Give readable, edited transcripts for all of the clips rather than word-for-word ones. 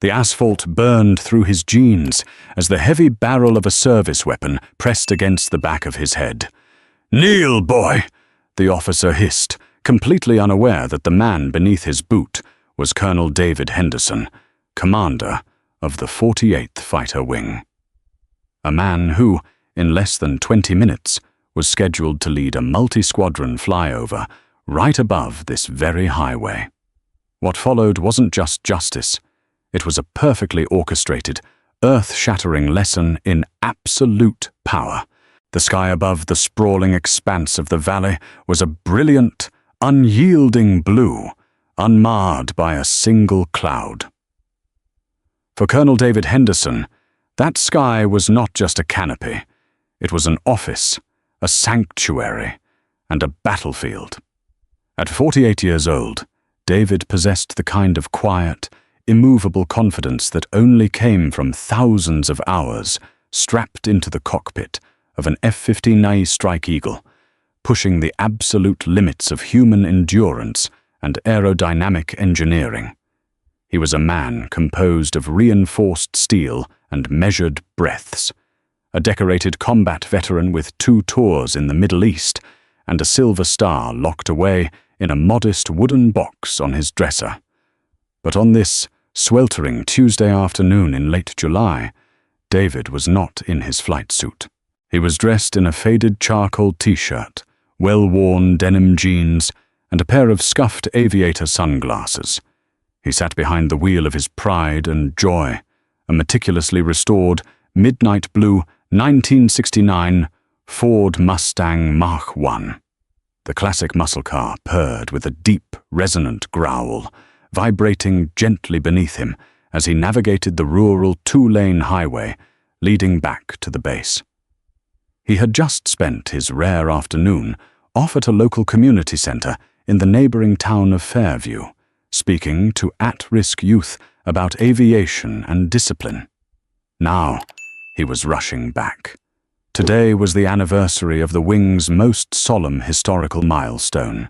The asphalt burned through his jeans as the heavy barrel of a service weapon pressed against the back of his head. "Kneel, boy!" the officer hissed, completely unaware that the man beneath his boot was Colonel David Henderson, commander of the 48th Fighter Wing. A man who, in less than 20 minutes, was scheduled to lead a multi-squadron flyover right above this very highway. What followed wasn't just justice. It was a perfectly orchestrated, earth-shattering lesson in absolute power. The sky above the sprawling expanse of the valley was a brilliant, unyielding blue, unmarred by a single cloud. For Colonel David Henderson, that sky was not just a canopy. It was an office, a sanctuary, and a battlefield. At 48 years old, David possessed the kind of quiet, immovable confidence that only came from thousands of hours strapped into the cockpit of an F-15 Strike Eagle, pushing the absolute limits of human endurance and aerodynamic engineering. He was a man composed of reinforced steel and measured breaths, a decorated combat veteran with 2 tours in the Middle East and a Silver Star locked away in a modest wooden box on his dresser. But on this sweltering Tuesday afternoon in late July, David was not in his flight suit. He was dressed in a faded charcoal t-shirt, well-worn denim jeans, and a pair of scuffed aviator sunglasses. He sat behind the wheel of his pride and joy, a meticulously restored, midnight blue 1969 Ford Mustang Mach 1. The classic muscle car purred with a deep, resonant growl, vibrating gently beneath him as he navigated the rural 2-lane highway leading back to the base. He had just spent his rare afternoon off at a local community center in the neighboring town of Fairview, speaking to at-risk youth about aviation and discipline. Now, he was rushing back. Today was the anniversary of the Wing's most solemn historical milestone,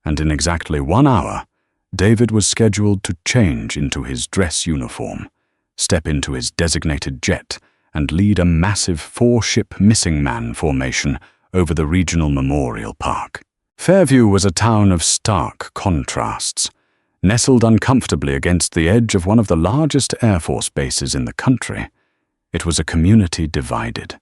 and in exactly 1 hour, David was scheduled to change into his dress uniform, step into his designated jet, and lead a massive 4-ship missing man formation over the regional memorial park. Fairview was a town of stark contrasts, nestled uncomfortably against the edge of one of the largest Air Force bases in the country. It was a community divided.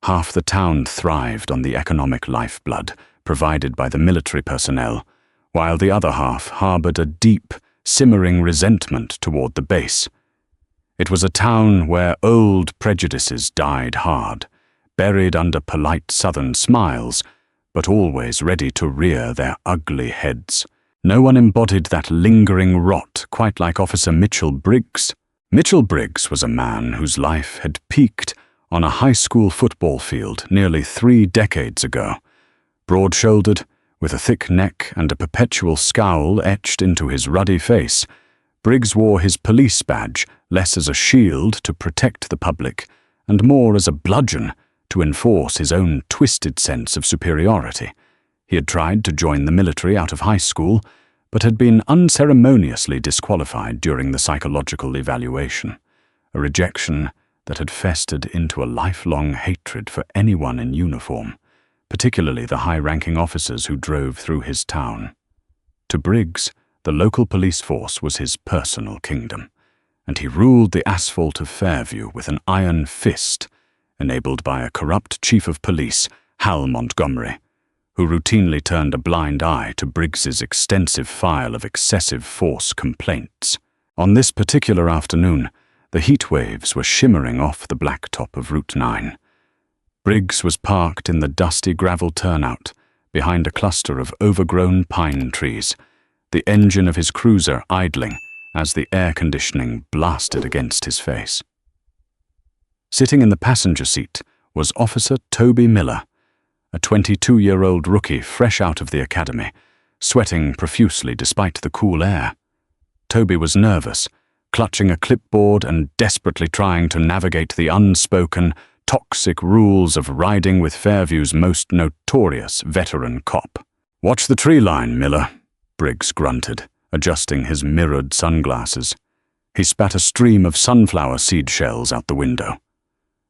Half the town thrived on the economic lifeblood provided by the military personnel, while the other half harbored a deep, simmering resentment toward the base. It was a town where old prejudices died hard, buried under polite southern smiles, but always ready to rear their ugly heads. No one embodied that lingering rot quite like Officer Mitchell Briggs. Mitchell Briggs was a man whose life had peaked on a high school football field nearly 3 decades ago. Broad-shouldered, with a thick neck and a perpetual scowl etched into his ruddy face, Briggs wore his police badge less as a shield to protect the public and more as a bludgeon to enforce his own twisted sense of superiority. He had tried to join the military out of high school, but had been unceremoniously disqualified during the psychological evaluation, a rejection that had festered into a lifelong hatred for anyone in uniform, particularly the high-ranking officers who drove through his town. To Briggs, the local police force was his personal kingdom, and he ruled the asphalt of Fairview with an iron fist, enabled by a corrupt chief of police, Hal Montgomery, who routinely turned a blind eye to Briggs's extensive file of excessive force complaints. On this particular afternoon, the heat waves were shimmering off the blacktop of Route 9. Briggs was parked in the dusty gravel turnout behind a cluster of overgrown pine trees, the engine of his cruiser idling as the air conditioning blasted against his face. Sitting in the passenger seat was Officer Toby Miller, a 22-year-old rookie fresh out of the academy, sweating profusely despite the cool air. Toby was nervous, clutching a clipboard and desperately trying to navigate the unspoken, toxic rules of riding with Fairview's most notorious veteran cop. "Watch the tree line, Miller," Briggs grunted, adjusting his mirrored sunglasses. He spat a stream of sunflower seed shells out the window.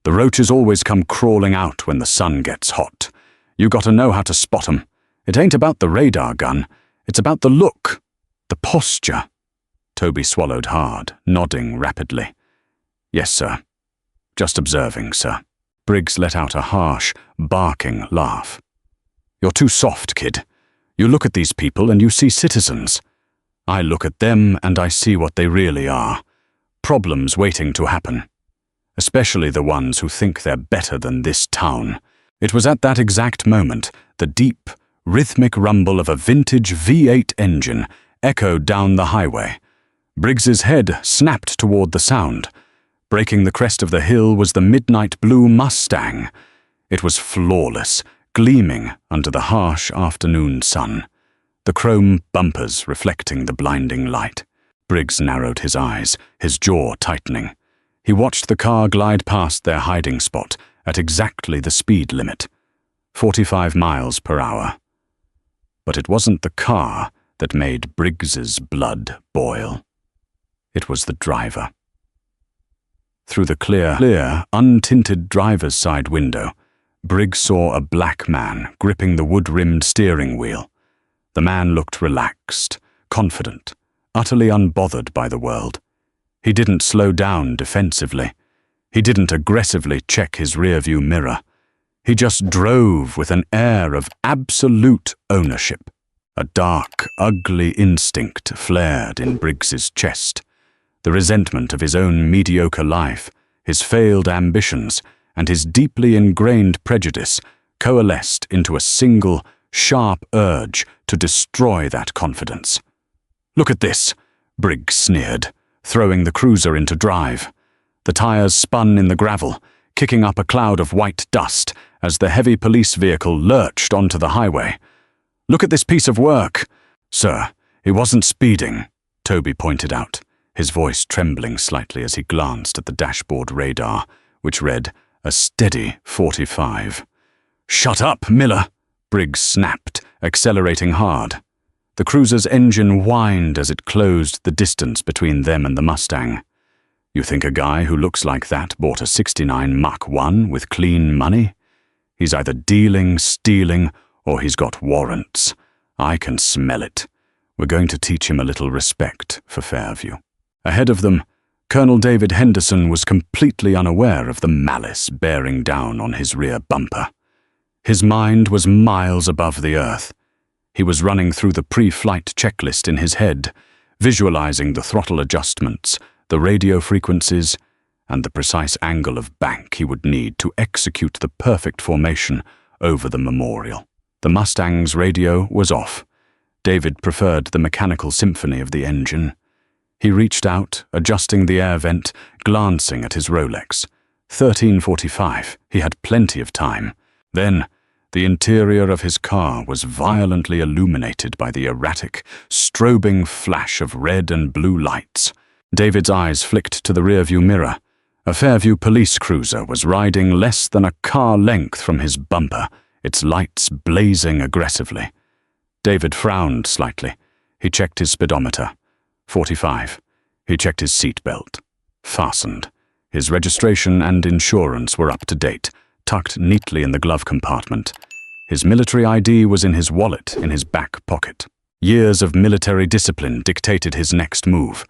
"The roaches always come crawling out when the sun gets hot. You gotta know how to spot 'em. It ain't about the radar gun, it's about the look, the posture." Toby swallowed hard, nodding rapidly. "Yes, sir. Just observing, sir." Briggs let out a harsh, barking laugh. "You're too soft, kid. You look at these people and you see citizens. I look at them and I see what they really are. Problems waiting to happen. Especially the ones who think they're better than this town." It was at that exact moment the deep, rhythmic rumble of a vintage V8 engine echoed down the highway. Briggs's head snapped toward the sound. Breaking the crest of the hill was the midnight blue Mustang. It was flawless, gleaming under the harsh afternoon sun, the chrome bumpers reflecting the blinding light. Briggs narrowed his eyes, his jaw tightening. He watched the car glide past their hiding spot at exactly the speed limit, 45 miles per hour. But it wasn't the car that made Briggs's blood boil. It was the driver. Through the clear, untinted driver's side window, Briggs saw a black man gripping the wood-rimmed steering wheel. The man looked relaxed, confident, utterly unbothered by the world. He didn't slow down defensively. He didn't aggressively check his rearview mirror. He just drove with an air of absolute ownership. A dark, ugly instinct flared in Briggs's chest. The resentment of his own mediocre life, his failed ambitions, and his deeply ingrained prejudice coalesced into a single, sharp urge to destroy that confidence. "Look at this," Briggs sneered, throwing the cruiser into drive. The tires spun in the gravel, kicking up a cloud of white dust as the heavy police vehicle lurched onto the highway. "Look at this piece of work." "Sir, he wasn't speeding," Toby pointed out, his voice trembling slightly as he glanced at the dashboard radar, which read a steady 45. "Shut up, Miller," Briggs snapped, accelerating hard. The cruiser's engine whined as it closed the distance between them and the Mustang. "You think a guy who looks like that bought a '69 Mach 1 with clean money? He's either dealing, stealing, or he's got warrants. I can smell it. We're going to teach him a little respect for Fairview." Ahead of them, Colonel David Henderson was completely unaware of the malice bearing down on his rear bumper. His mind was miles above the earth. He was running through the pre-flight checklist in his head, visualizing the throttle adjustments, the radio frequencies, and the precise angle of bank he would need to execute the perfect formation over the memorial. The Mustang's radio was off. David preferred the mechanical symphony of the engine. He reached out, adjusting the air vent, glancing at his Rolex. 13:45. He had plenty of time. Then, the interior of his car was violently illuminated by the erratic, strobing flash of red and blue lights. David's eyes flicked to the rearview mirror. A Fairview police cruiser was riding less than a car length from his bumper, its lights blazing aggressively. David frowned slightly. He checked his speedometer. 45. He checked his seatbelt. Fastened. His registration and insurance were up to date, tucked neatly in the glove compartment. His military ID was in his wallet in his back pocket. Years of military discipline dictated his next move.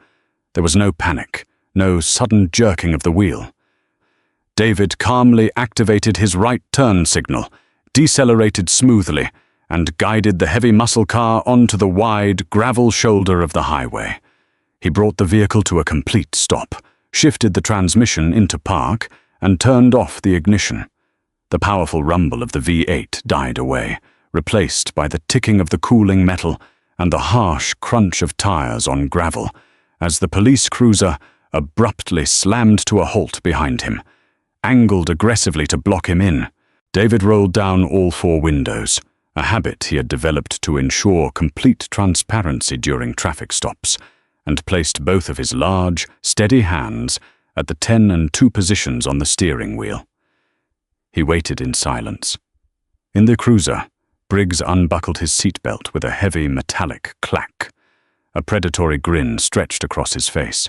There was no panic, no sudden jerking of the wheel. David calmly activated his right turn signal, decelerated smoothly, and guided the heavy muscle car onto the wide gravel shoulder of the highway. He brought the vehicle to a complete stop, shifted the transmission into park, and turned off the ignition. The powerful rumble of the V8 died away, replaced by the ticking of the cooling metal and the harsh crunch of tires on gravel, as the police cruiser abruptly slammed to a halt behind him, angled aggressively to block him in. David rolled down all four windows, a habit he had developed to ensure complete transparency during traffic stops, and placed both of his large, steady hands at the 10 and 2 positions on the steering wheel. He waited in silence. In the cruiser, Briggs unbuckled his seatbelt with a heavy metallic clack. A predatory grin stretched across his face.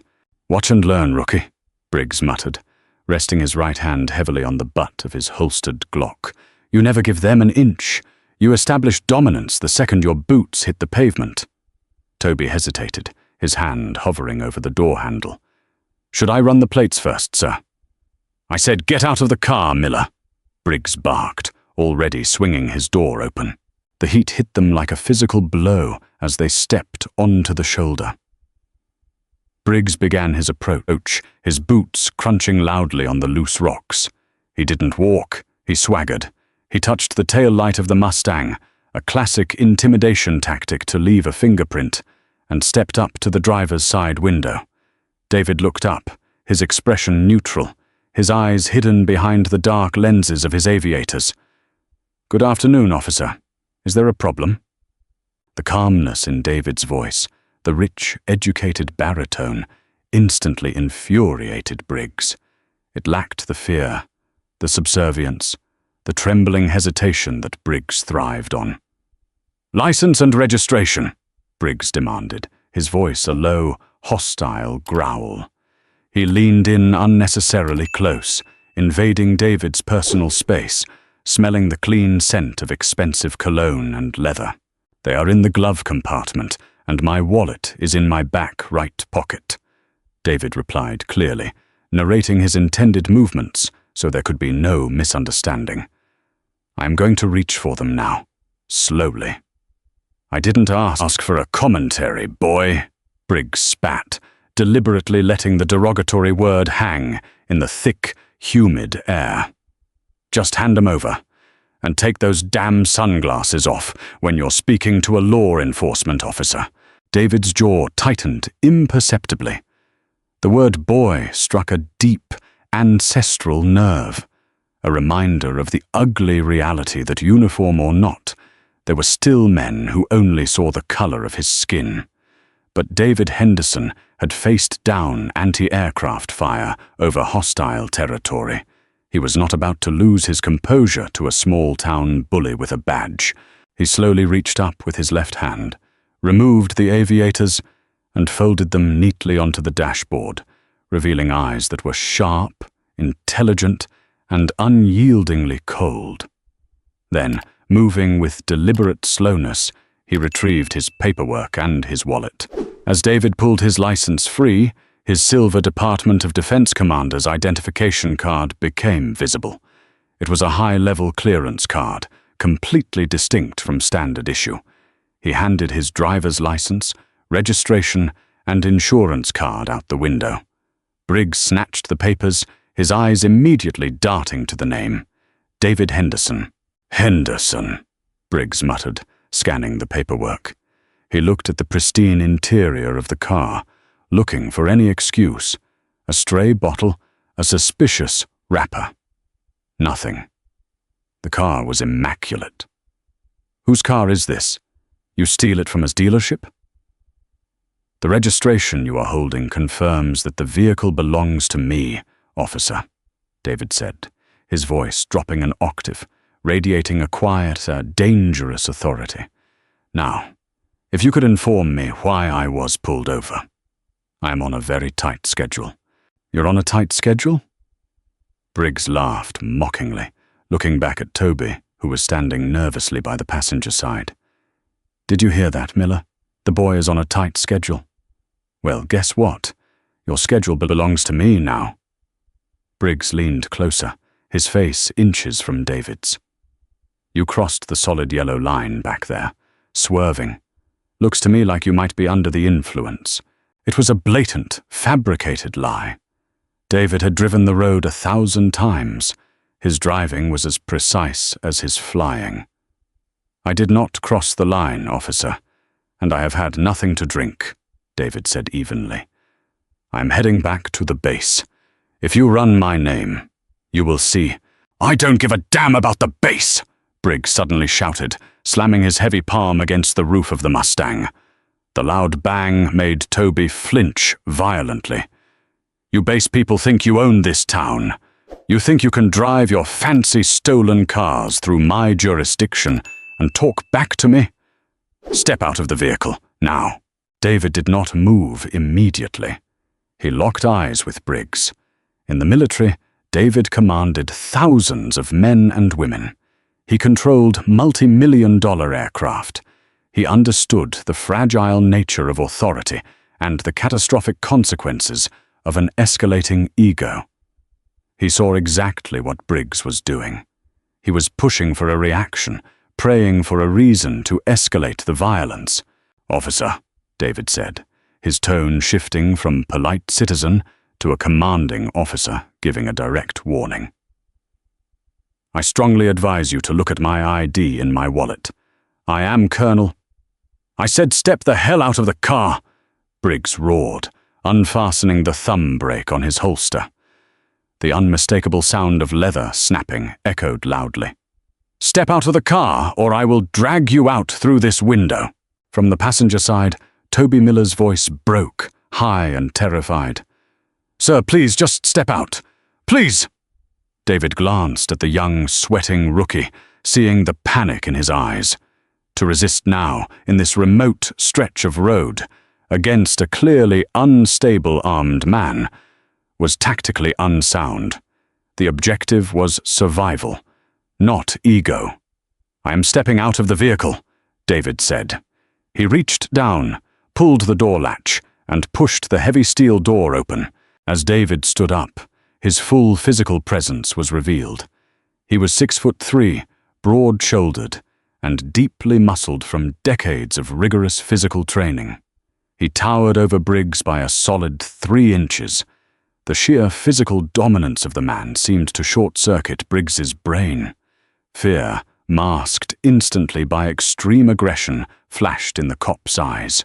"Watch and learn, rookie," Briggs muttered, resting his right hand heavily on the butt of his holstered Glock. "You never give them an inch. You establish dominance the second your boots hit the pavement." Toby hesitated, his hand hovering over the door handle. "Should I run the plates first, sir?" "I said get out of the car, Miller," Briggs barked, already swinging his door open. The heat hit them like a physical blow as they stepped onto the shoulder. Briggs began his approach, his boots crunching loudly on the loose rocks. He didn't walk, he swaggered. He touched the tail light of the Mustang, a classic intimidation tactic to leave a fingerprint, and stepped up to the driver's side window. David looked up, his expression neutral, his eyes hidden behind the dark lenses of his aviators. "Good afternoon, officer. Is there a problem?" The calmness in David's voice, the rich, educated baritone, instantly infuriated Briggs. It lacked the fear, the subservience, the trembling hesitation that Briggs thrived on. "License and registration," Briggs demanded, his voice a low, hostile growl. He leaned in unnecessarily close, invading David's personal space, smelling the clean scent of expensive cologne and leather. "They are in the glove compartment, and my wallet is in my back right pocket," David replied clearly, narrating his intended movements so there could be no misunderstanding. "I am going to reach for them now, slowly." "I didn't ask for a commentary, boy," Briggs spat, deliberately letting the derogatory word hang in the thick, humid air. "Just hand them over, and take those damn sunglasses off when you're speaking to a law enforcement officer." David's jaw tightened imperceptibly. The word boy struck a deep, ancestral nerve, a reminder of the ugly reality that, uniform or not, there were still men who only saw the color of his skin. But David Henderson had faced down anti-aircraft fire over hostile territory. He was not about to lose his composure to a small-town bully with a badge. He slowly reached up with his left hand, removed the aviators, and folded them neatly onto the dashboard, revealing eyes that were sharp, intelligent, and unyieldingly cold. Then, moving with deliberate slowness, he retrieved his paperwork and his wallet. As David pulled his license free, his silver Department of Defense commander's identification card became visible. It was a high-level clearance card, completely distinct from standard issue. He handed his driver's license, registration, and insurance card out the window. Briggs snatched the papers, his eyes immediately darting to the name. David Henderson. "Henderson," Briggs muttered, scanning the paperwork. He looked at the pristine interior of the car, looking for any excuse. A stray bottle, a suspicious wrapper. Nothing. The car was immaculate. "Whose car is this? You steal it from his dealership?" "The registration you are holding confirms that the vehicle belongs to me, officer," David said, his voice dropping an octave, radiating a quiet, dangerous authority. "Now, if you could inform me why I was pulled over. I am on a very tight schedule." "You're on a tight schedule?" Briggs laughed mockingly, looking back at Toby, who was standing nervously by the passenger side. "Did you hear that, Miller? The boy is on a tight schedule. Well, guess what? Your schedule belongs to me now." Briggs leaned closer, his face inches from David's. "You crossed the solid yellow line back there, swerving. Looks to me like you might be under the influence." It was a blatant, fabricated lie. David had driven the road 1,000 times. His driving was as precise as his flying. "I did not cross the line, officer, and I have had nothing to drink," David said evenly. "I am heading back to the base. If you run my name, you will see." "I don't give a damn about the base!" Briggs suddenly shouted, slamming his heavy palm against the roof of the Mustang. The loud bang made Toby flinch violently. "You base people think you own this town. You think you can drive your fancy stolen cars through my jurisdiction and talk back to me? Step out of the vehicle, now." David did not move immediately. He locked eyes with Briggs. In the military, David commanded thousands of men and women. He controlled multi-million-dollar aircraft. He understood the fragile nature of authority and the catastrophic consequences of an escalating ego. He saw exactly what Briggs was doing. He was pushing for a reaction, praying for a reason to escalate the violence. "Officer," David said, his tone shifting from polite citizen to a commanding officer giving a direct warning. "I strongly advise you to look at my ID in my wallet. I am Colonel—" "I said step the hell out of the car!" Briggs roared, unfastening the thumb brake on his holster. The unmistakable sound of leather snapping echoed loudly. "Step out of the car, or I will drag you out through this window." From the passenger side, Toby Miller's voice broke, high and terrified. "Sir, please, just step out. Please!" David glanced at the young, sweating rookie, seeing the panic in his eyes. To resist now, in this remote stretch of road, against a clearly unstable armed man, was tactically unsound. The objective was survival, not ego. "I am stepping out of the vehicle," David said. He reached down, pulled the door latch, and pushed the heavy steel door open. As David stood up, his full physical presence was revealed. He was 6'3", broad-shouldered, and deeply muscled from decades of rigorous physical training. He towered over Briggs by a solid 3 inches. The sheer physical dominance of the man seemed to short-circuit Briggs's brain. Fear, masked instantly by extreme aggression, flashed in the cop's eyes.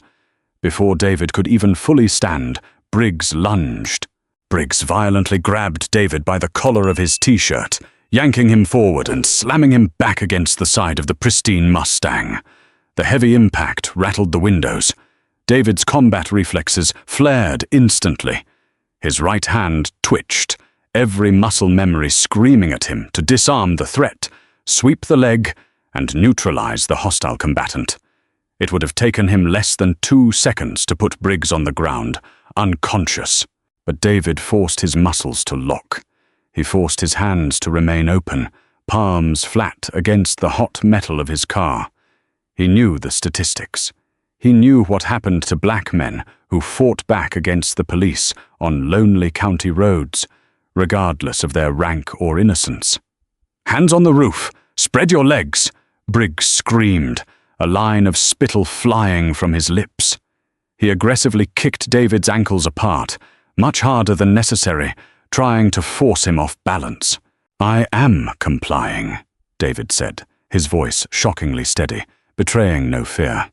Before David could even fully stand, Briggs lunged. Briggs violently grabbed David by the collar of his t-shirt, yanking him forward and slamming him back against the side of the pristine Mustang. The heavy impact rattled the windows. David's combat reflexes flared instantly. His right hand twitched, every muscle memory screaming at him to disarm the threat, sweep the leg, and neutralize the hostile combatant. It would have taken him less than 2 seconds to put Briggs on the ground, unconscious. But David forced his muscles to lock. He forced his hands to remain open, palms flat against the hot metal of his car. He knew the statistics. He knew what happened to black men who fought back against the police on lonely county roads, regardless of their rank or innocence. "Hands on the roof! Spread your legs!" Briggs screamed, a line of spittle flying from his lips. He aggressively kicked David's ankles apart, much harder than necessary, trying to force him off balance. "I am complying," David said, his voice shockingly steady, betraying no fear.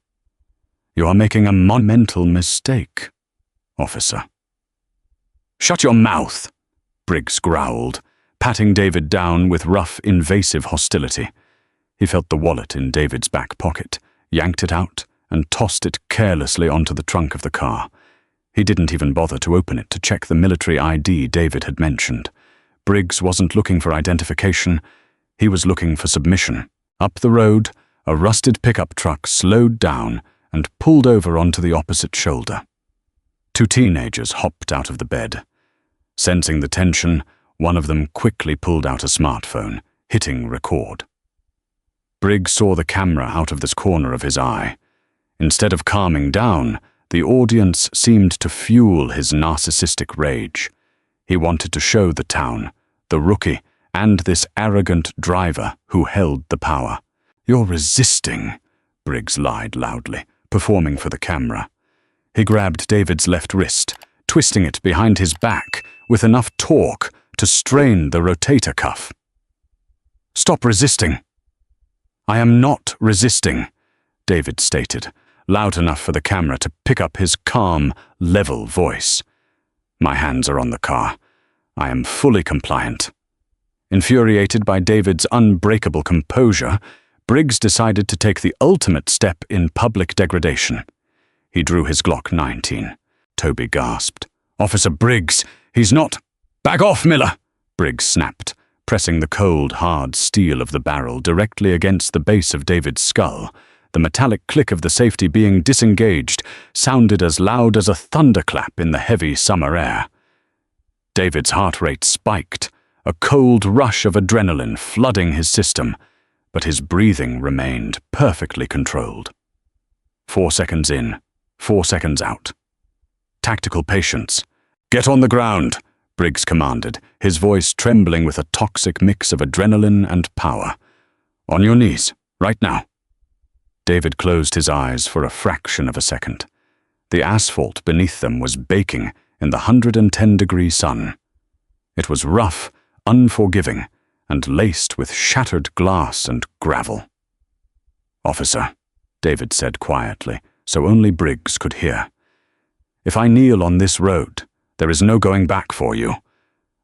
"You are making a monumental mistake, officer." "Shut your mouth," Briggs growled, patting David down with rough, invasive hostility. He felt the wallet in David's back pocket, yanked it out, and tossed it carelessly onto the trunk of the car. He didn't even bother to open it to check the military ID David had mentioned. Briggs wasn't looking for identification, he was looking for submission. Up the road, a rusted pickup truck slowed down and pulled over onto the opposite shoulder. 2 teenagers hopped out of the bed. Sensing the tension, one of them quickly pulled out a smartphone, hitting record. Briggs saw the camera out of the corner of his eye. Instead of calming down, the audience seemed to fuel his narcissistic rage. He wanted to show the town, the rookie, and this arrogant driver who held the power. "You're resisting," Briggs lied loudly, performing for the camera. He grabbed David's left wrist, twisting it behind his back with enough torque to strain the rotator cuff. "Stop resisting." "I am not resisting," David stated, loud enough for the camera to pick up his calm, level voice. "My hands are on the car. I am fully compliant." Infuriated by David's unbreakable composure, Briggs decided to take the ultimate step in public degradation. He drew his Glock 19. Toby gasped. "Officer Briggs, he's not—" "Back off, Miller!" Briggs snapped, pressing the cold, hard steel of the barrel directly against the base of David's skull, The metallic click of the safety being disengaged sounded as loud as a thunderclap in the heavy summer air. David's heart rate spiked, a cold rush of adrenaline flooding his system, but his breathing remained perfectly controlled. 4 seconds in, 4 seconds out. Tactical patience. "Get on the ground," Briggs commanded, his voice trembling with a toxic mix of adrenaline and power. "On your knees, right now." David closed his eyes for a fraction of a second. The asphalt beneath them was baking in the 110-degree sun. It was rough, unforgiving, and laced with shattered glass and gravel. "Officer," David said quietly, so only Briggs could hear, "if I kneel on this road, there is no going back for you.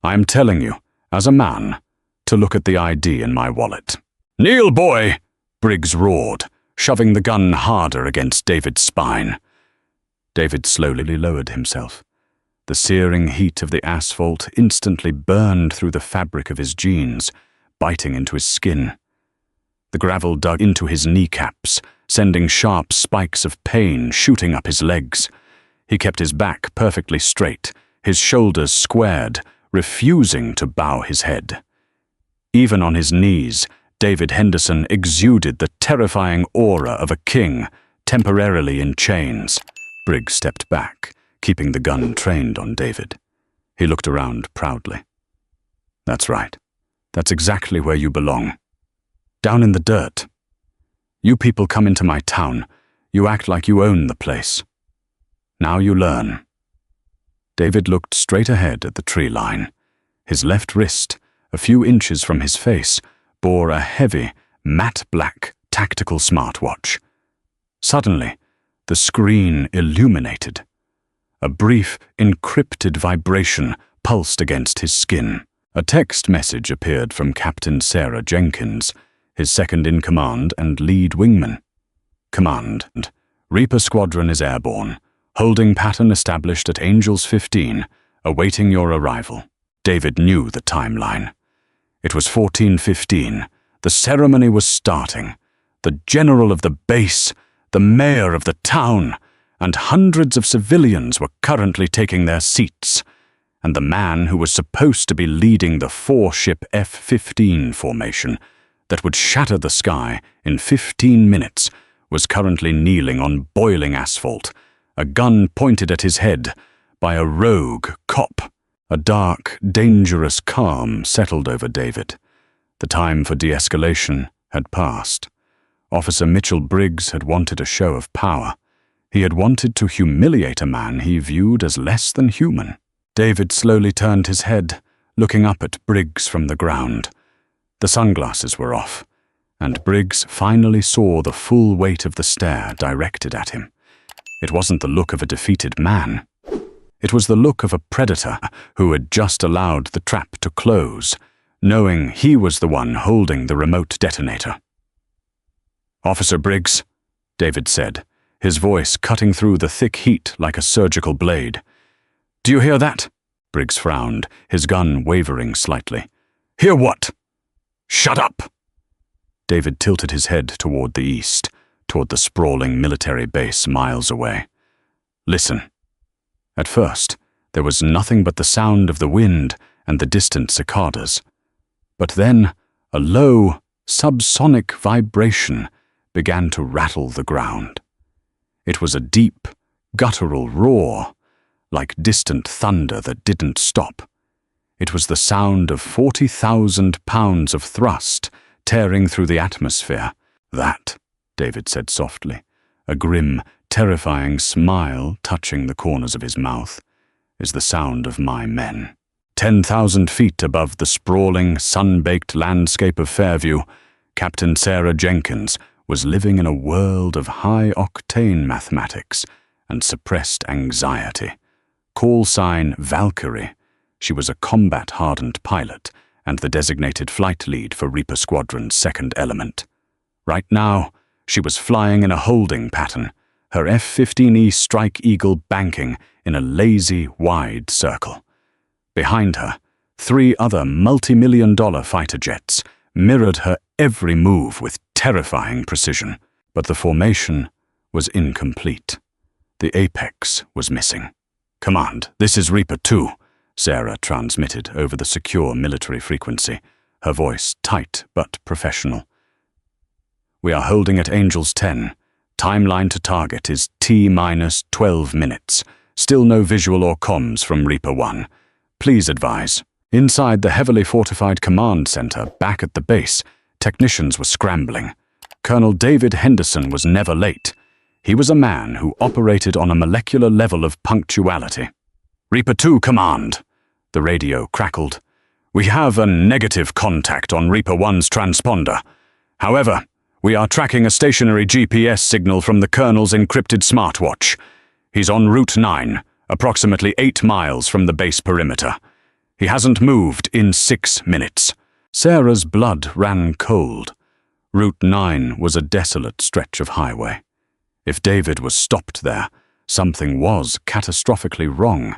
I am telling you, as a man, to look at the ID in my wallet." "Kneel, boy!" Briggs roared, shoving the gun harder against David's spine. David slowly lowered himself. The searing heat of the asphalt instantly burned through the fabric of his jeans, biting into his skin. The gravel dug into his kneecaps, sending sharp spikes of pain shooting up his legs. He kept his back perfectly straight, his shoulders squared, refusing to bow his head. Even on his knees, David Henderson exuded the terrifying aura of a king, temporarily in chains. Briggs stepped back, keeping the gun trained on David. He looked around proudly. "That's right. That's exactly where you belong. Down in the dirt. You people come into my town. You act like you own the place. Now you learn." David looked straight ahead at the tree line. His left wrist, a few inches from his face, bore a heavy, matte black tactical smartwatch. Suddenly, the screen illuminated. A brief, encrypted vibration pulsed against his skin. A text message appeared from Captain Sarah Jenkins, his second-in-command and lead wingman. "Command, Reaper Squadron is airborne. Holding pattern established at Angels 15, awaiting your arrival." David knew the timeline. It was 14:15. The ceremony was starting. The general of the base, the mayor of the town, and hundreds of civilians were currently taking their seats, and the man who was supposed to be leading the 4-ship F-15 formation that would shatter the sky in 15 minutes was currently kneeling on boiling asphalt, a gun pointed at his head by a rogue cop. A dark, dangerous calm settled over David. The time for de-escalation had passed. Officer Mitchell Briggs had wanted a show of power. He had wanted to humiliate a man he viewed as less than human. David slowly turned his head, looking up at Briggs from the ground. The sunglasses were off, and Briggs finally saw the full weight of the stare directed at him. It wasn't the look of a defeated man. It was the look of a predator who had just allowed the trap to close, knowing he was the one holding the remote detonator. "Officer Briggs," David said, his voice cutting through the thick heat like a surgical blade. "Do you hear that?" Briggs frowned, his gun wavering slightly. "Hear what?" "Shut up!" David tilted his head toward the east, toward the sprawling military base miles away. "Listen." At first, there was nothing but the sound of the wind and the distant cicadas. But then, a low, subsonic vibration began to rattle the ground. It was a deep, guttural roar, like distant thunder that didn't stop. It was the sound of 40,000 pounds of thrust tearing through the atmosphere. "That," David said softly, a grim, terrifying smile touching the corners of his mouth, "is the sound of my men." 10,000 feet above the sprawling, sun-baked landscape of Fairview, Captain Sarah Jenkins was living in a world of high-octane mathematics and suppressed anxiety. Call sign Valkyrie, she was a combat-hardened pilot and the designated flight lead for Reaper Squadron's second element. Right now, she was flying in a holding pattern, her F-15E Strike Eagle banking in a lazy, wide circle. Behind her, 3 other multi-million-dollar fighter jets mirrored her every move with terrifying precision. but the formation was incomplete. The apex was missing. "Command, this is Reaper 2, Sarah transmitted over the secure military frequency, her voice tight but professional. "We are holding at Angels 10. Timeline to target is T-12 minutes. Still no visual or comms from Reaper 1. Please advise." Inside the heavily fortified command center back at the base, technicians were scrambling. Colonel David Henderson was never late. He was a man who operated on a molecular level of punctuality. "Reaper 2, command," the radio crackled. "We have a negative contact on Reaper 1's transponder. However, we are tracking a stationary GPS signal from the Colonel's encrypted smartwatch. He's en route 9, approximately 8 miles from the base perimeter. He hasn't moved in 6 minutes." Sarah's blood ran cold. Route 9 was a desolate stretch of highway. If David was stopped there, something was catastrophically wrong.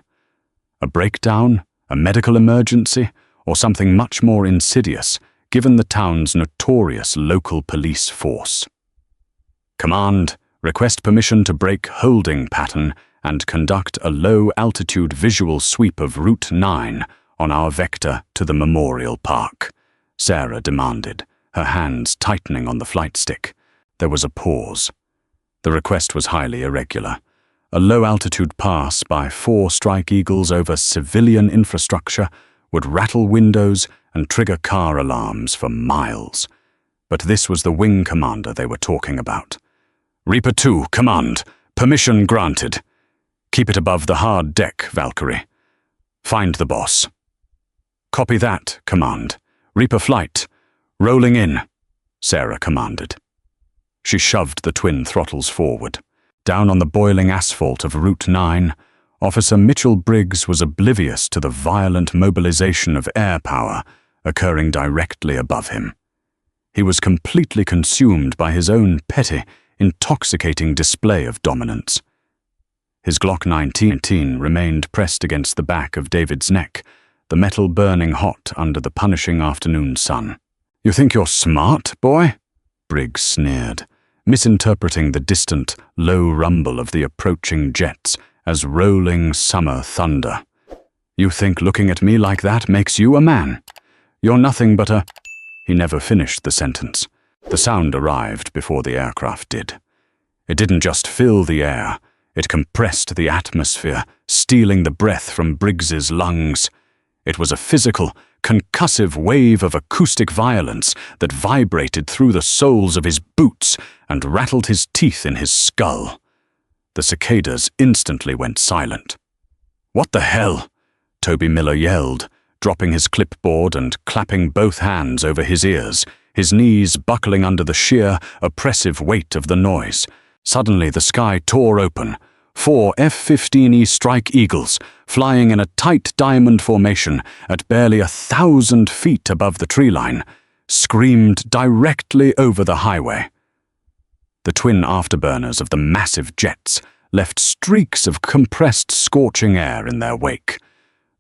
A breakdown, a medical emergency, or something much more insidious, given the town's notorious local police force. "Command, request permission to break holding pattern and conduct a low-altitude visual sweep of Route 9 on our vector to the Memorial Park," Sarah demanded, her hands tightening on the flight stick. There was a pause. The request was highly irregular. A low-altitude pass by 4 Strike Eagles over civilian infrastructure would rattle windows and trigger car alarms for miles. But this was the wing commander they were talking about. "Reaper 2, command. Permission granted. Keep it above the hard deck, Valkyrie. Find the boss." "Copy that, command. Reaper flight. Rolling in," Sarah commanded. She shoved the twin throttles forward. Down on the boiling asphalt of Route 9, Officer Mitchell Briggs was oblivious to the violent mobilization of air power occurring directly above him. He was completely consumed by his own petty, intoxicating display of dominance. His Glock 19 remained pressed against the back of David's neck, the metal burning hot under the punishing afternoon sun. "You think you're smart, boy?" Briggs sneered, misinterpreting the distant, low rumble of the approaching jets as rolling summer thunder. "You think looking at me like that makes you a man? You're nothing but a—" He never finished the sentence. The sound arrived before the aircraft did. It didn't just fill the air, it compressed the atmosphere, stealing the breath from Briggs's lungs. It was a physical, concussive wave of acoustic violence that vibrated through the soles of his boots and rattled his teeth in his skull. The cicadas instantly went silent. "What the hell?" Toby Miller yelled, dropping his clipboard and clapping both hands over his ears, his knees buckling under the sheer, oppressive weight of the noise. Suddenly the sky tore open. 4 F-15E Strike Eagles, flying in a tight diamond formation at barely 1,000 feet above the tree line, screamed directly over the highway. The twin afterburners of the massive jets left streaks of compressed, scorching air in their wake.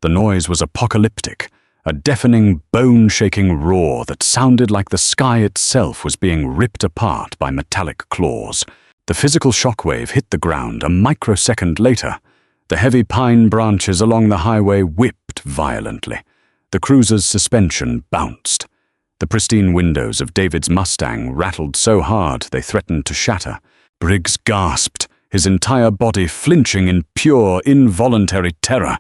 The noise was apocalyptic, a deafening, bone-shaking roar that sounded like the sky itself was being ripped apart by metallic claws. The physical shockwave hit the ground a microsecond later. The heavy pine branches along the highway whipped violently. The cruiser's suspension bounced. The pristine windows of David's Mustang rattled so hard they threatened to shatter. Briggs gasped, his entire body flinching in pure, involuntary terror.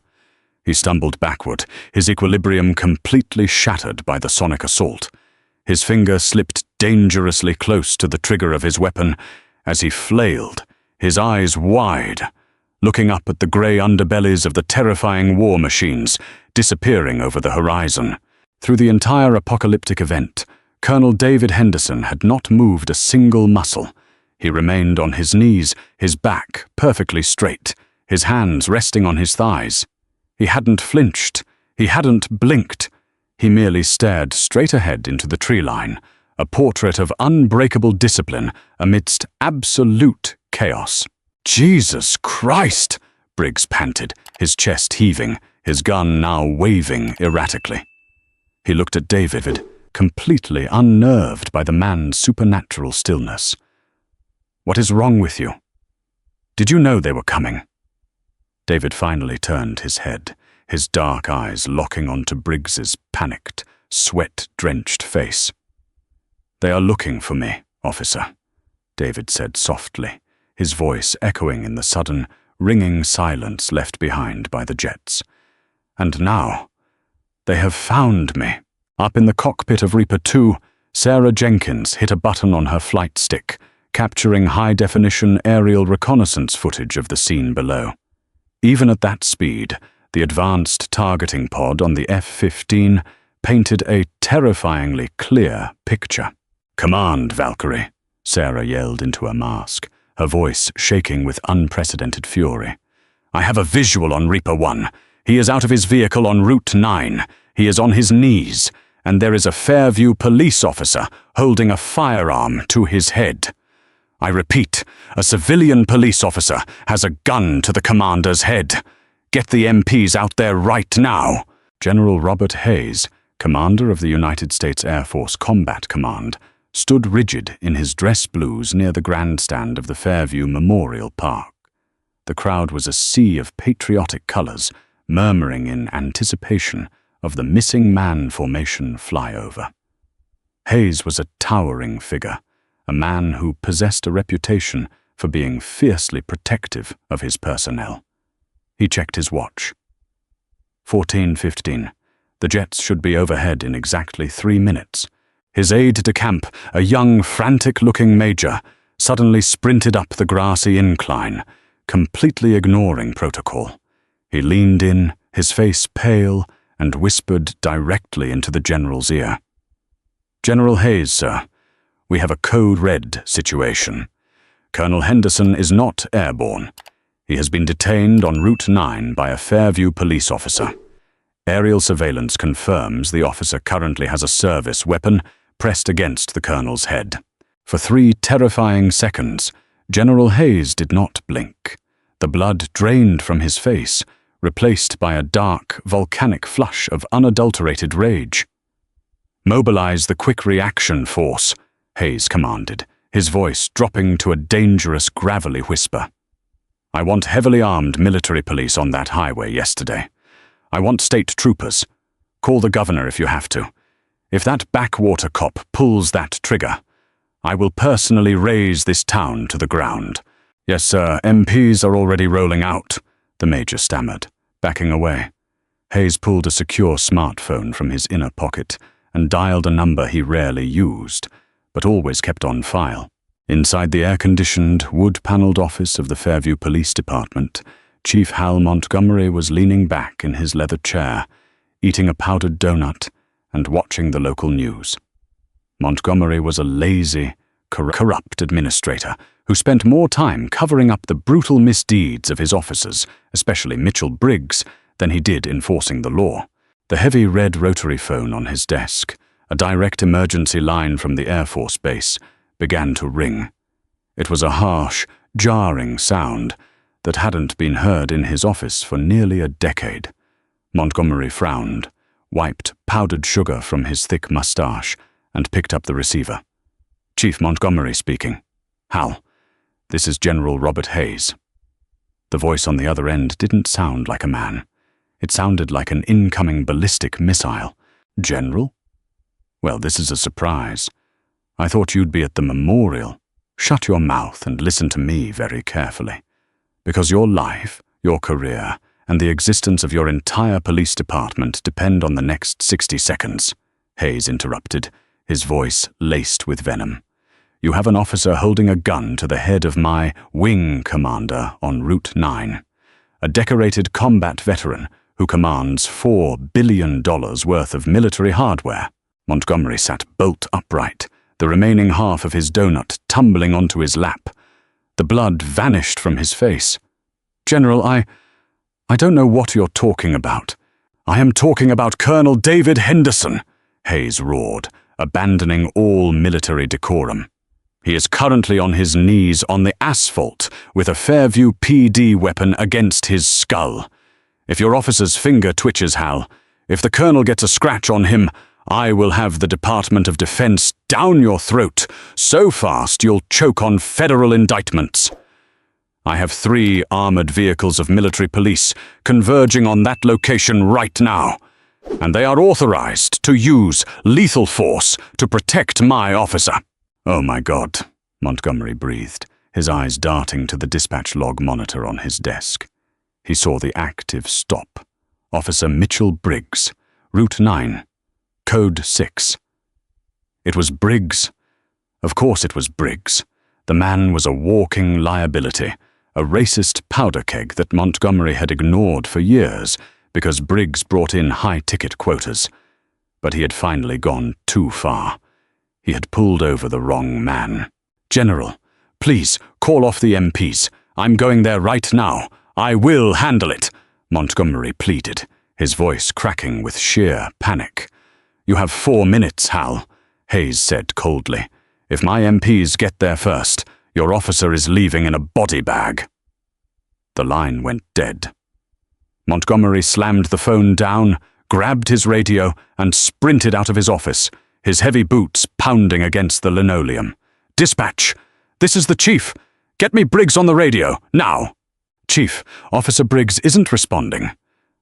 He stumbled backward, his equilibrium completely shattered by the sonic assault. His finger slipped dangerously close to the trigger of his weapon as he flailed, his eyes wide, looking up at the grey underbellies of the terrifying war machines disappearing over the horizon. Through the entire apocalyptic event, Colonel David Henderson had not moved a single muscle. He remained on his knees, his back perfectly straight, his hands resting on his thighs. He hadn't flinched. He hadn't blinked. He merely stared straight ahead into the tree line, a portrait of unbreakable discipline amidst absolute chaos. "Jesus Christ!" Briggs panted, his chest heaving, his gun now waving erratically. He looked at David, completely unnerved by the man's supernatural stillness. What is wrong with you? Did you know they were coming?" David finally turned his head, his dark eyes locking onto Briggs's panicked, sweat-drenched face. "They are looking for me, officer," David said softly, his voice echoing in the sudden, ringing silence left behind by the jets. "And now, they have found me." Up in the cockpit of Reaper 2, Sarah Jenkins hit a button on her flight stick, capturing high-definition aerial reconnaissance footage of the scene below. Even at that speed, the advanced targeting pod on the F-15 painted a terrifyingly clear picture. "Command, Valkyrie," Sarah yelled into her mask, her voice shaking with unprecedented fury. "I have a visual on Reaper 1. He is out of his vehicle on Route 9. He is on his knees, and there is a Fairview police officer holding a firearm to his head. I repeat, a civilian police officer has a gun to the commander's head. Get the MPs out there right now." General Robert Hayes, commander of the United States Air Force Combat Command, stood rigid in his dress blues near the grandstand of the Fairview Memorial Park. The crowd was a sea of patriotic colors, murmuring in anticipation of the missing man formation flyover. Hayes was a towering figure, a man who possessed a reputation for being fiercely protective of his personnel. He checked his watch. 14:15. The jets should be overhead in exactly 3 minutes. His aide-de-camp, a young, frantic-looking major, suddenly sprinted up the grassy incline, completely ignoring protocol. He leaned in, his face pale, and whispered directly into the general's ear. "General Hayes, sir, we have a code red situation. Colonel Henderson is not airborne. He has been detained on Route 9 by a Fairview police officer. Aerial surveillance confirms the officer currently has a service weapon pressed against the colonel's head." For 3 terrifying seconds, General Hayes did not blink. The blood drained from his face, replaced by a dark, volcanic flush of unadulterated rage. "Mobilize the quick reaction force," Hayes commanded, his voice dropping to a dangerous, gravelly whisper. "I want heavily armed military police on that highway yesterday. I want state troopers. Call the governor if you have to. If that backwater cop pulls that trigger, I will personally raze this town to the ground." "Yes, sir, MPs are already rolling out," the major stammered, backing away. Hayes pulled a secure smartphone from his inner pocket and dialed a number he rarely used, but always kept on file. Inside the air-conditioned, wood-paneled office of the Fairview Police Department, Chief Hal Montgomery was leaning back in his leather chair, eating a powdered donut and watching the local news. Montgomery was a lazy, corrupt administrator who spent more time covering up the brutal misdeeds of his officers, especially Mitchell Briggs, than he did enforcing the law. The heavy red rotary phone on his desk, a direct emergency line from the Air Force Base, began to ring. It was a harsh, jarring sound that hadn't been heard in his office for nearly a decade. Montgomery frowned, wiped powdered sugar from his thick mustache, and picked up the receiver. "Chief Montgomery speaking. Hal, this is General Robert Hayes." The voice on the other end didn't sound like a man. It sounded like an incoming ballistic missile. "General? Well, this is a surprise. I thought you'd be at the memorial. Shut your mouth and listen to me very carefully. Because your life, your career, and the existence of your entire police department depend on the next 60 seconds, Hayes interrupted, his voice laced with venom. "You have an officer holding a gun to the head of my wing commander on Route 9, a decorated combat veteran who commands $4 billion worth of military hardware." Montgomery sat bolt upright, the remaining half of his donut tumbling onto his lap. The blood vanished from his face. "General, I don't know what you're talking about. I am talking about Colonel David Henderson," Hayes roared, abandoning all military decorum. "He is currently on his knees on the asphalt with a Fairview PD weapon against his skull. If your officer's finger twitches, Hal, if the colonel gets a scratch on him, I will have the Department of Defense down your throat so fast you'll choke on federal indictments. I have 3 armored vehicles of military police converging on that location right now, and they are authorized to use lethal force to protect my officer." "Oh my God," Montgomery breathed, his eyes darting to the dispatch log monitor on his desk. He saw the active stop. Officer Mitchell Briggs, Route 9, Code 6. It was Briggs. Of course it was Briggs. The man was a walking liability, a racist powder keg that Montgomery had ignored for years because Briggs brought in high-ticket quotas. But he had finally gone too far. He had pulled over the wrong man. "General, please call off the MPs. I'm going there right now. I will handle it," Montgomery pleaded, his voice cracking with sheer panic. "You have 4 minutes, Hal," Hayes said coldly. "If my MPs get there first, your officer is leaving in a body bag." The line went dead. Montgomery slammed the phone down, grabbed his radio, and sprinted out of his office, his heavy boots pounding against the linoleum. "Dispatch! This is the chief! Get me Briggs on the radio, now!" "Chief, Officer Briggs isn't responding."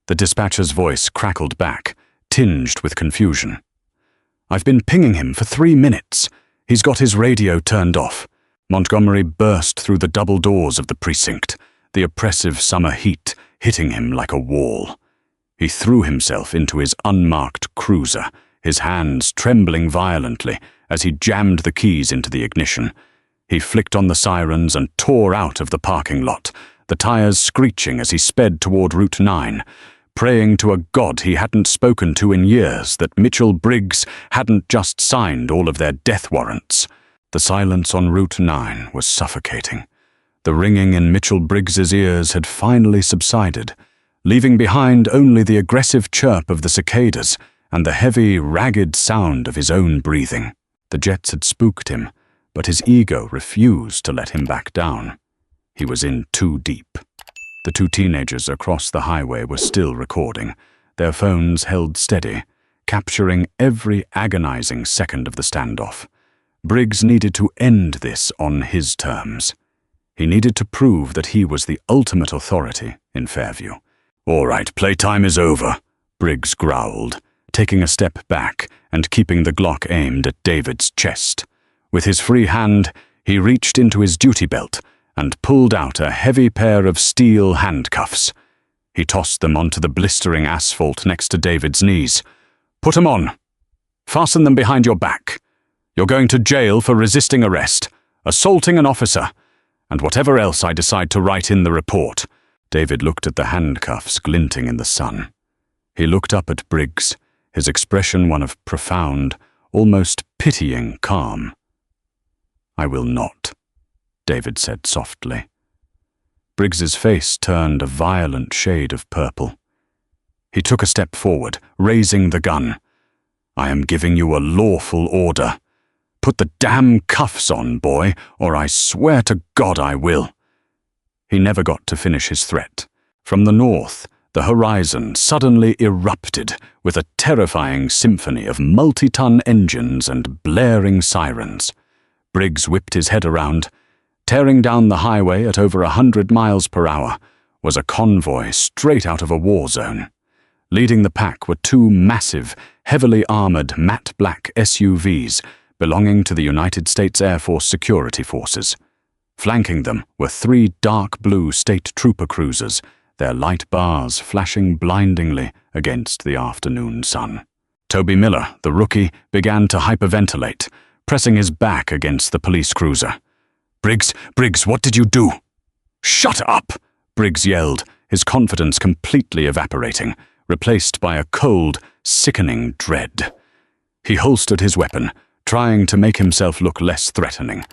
The dispatcher's voice crackled back, tinged with confusion. "I've been pinging him for 3 minutes. He's got his radio turned off." Montgomery burst through the double doors of the precinct, the oppressive summer heat hitting him like a wall. He threw himself into his unmarked cruiser, his hands trembling violently as he jammed the keys into the ignition. He flicked on the sirens and tore out of the parking lot, the tires screeching as he sped toward Route 9, praying to a god he hadn't spoken to in years that Mitchell Briggs hadn't just signed all of their death warrants. The silence on Route 9 was suffocating. The ringing in Mitchell Briggs's ears had finally subsided, leaving behind only the aggressive chirp of the cicadas and the heavy, ragged sound of his own breathing. The jets had spooked him, but his ego refused to let him back down. He was in too deep. The 2 teenagers across the highway were still recording, their phones held steady, capturing every agonizing second of the standoff. Briggs needed to end this on his terms. He needed to prove that he was the ultimate authority in Fairview. "All right, playtime is over," Briggs growled, taking a step back and keeping the Glock aimed at David's chest. With his free hand, he reached into his duty belt and pulled out a heavy pair of steel handcuffs. He tossed them onto the blistering asphalt next to David's knees. "Put 'em on. Fasten them behind your back. You're going to jail for resisting arrest, assaulting an officer, and whatever else I decide to write in the report." David looked at the handcuffs glinting in the sun. He looked up at Briggs, his expression one of profound, almost pitying calm. "I will not," David said softly. Briggs's face turned a violent shade of purple. He took a step forward, raising the gun. "I am giving you a lawful order. Put the damn cuffs on, boy, or I swear to God I will." He never got to finish his threat. From the north, the horizon suddenly erupted with a terrifying symphony of multi-ton engines and blaring sirens. Briggs whipped his head around. Tearing down the highway at over 100 miles per hour was a convoy straight out of a war zone. Leading the pack were 2 massive, heavily armored matte black SUVs belonging to the United States Air Force Security Forces. Flanking them were 3 dark blue state trooper cruisers, their light bars flashing blindingly against the afternoon sun. Toby Miller, the rookie, began to hyperventilate, pressing his back against the police cruiser. Briggs, what did you do?" "Shut up!" Briggs yelled, his confidence completely evaporating, replaced by a cold, sickening dread. He holstered his weapon, trying to make himself look less threatening,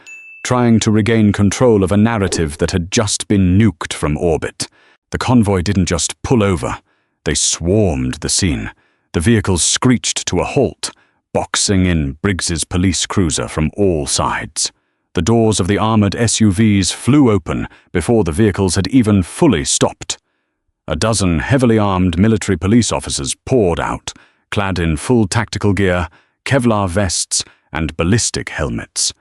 trying to regain control of a narrative that had just been nuked from orbit. The convoy didn't just pull over. They swarmed the scene. The vehicles screeched to a halt, boxing in Briggs's police cruiser from all sides. The doors of the armored SUVs flew open before the vehicles had even fully stopped. A dozen heavily armed military police officers poured out, clad in full tactical gear, Kevlar vests, and ballistic helmets.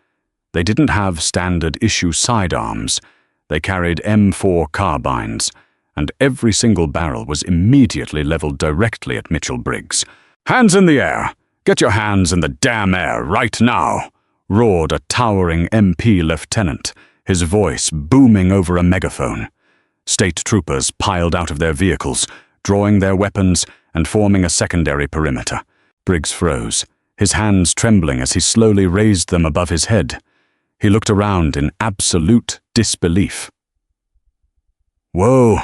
They didn't have standard-issue sidearms. They carried M4 carbines, and every single barrel was immediately leveled directly at Mitchell Briggs. "Hands in the air! Get your hands in the damn air right now!" roared a towering MP lieutenant, his voice booming over a megaphone. State troopers piled out of their vehicles, drawing their weapons and forming a secondary perimeter. Briggs froze, his hands trembling as he slowly raised them above his head. He looked around in absolute disbelief. "Whoa,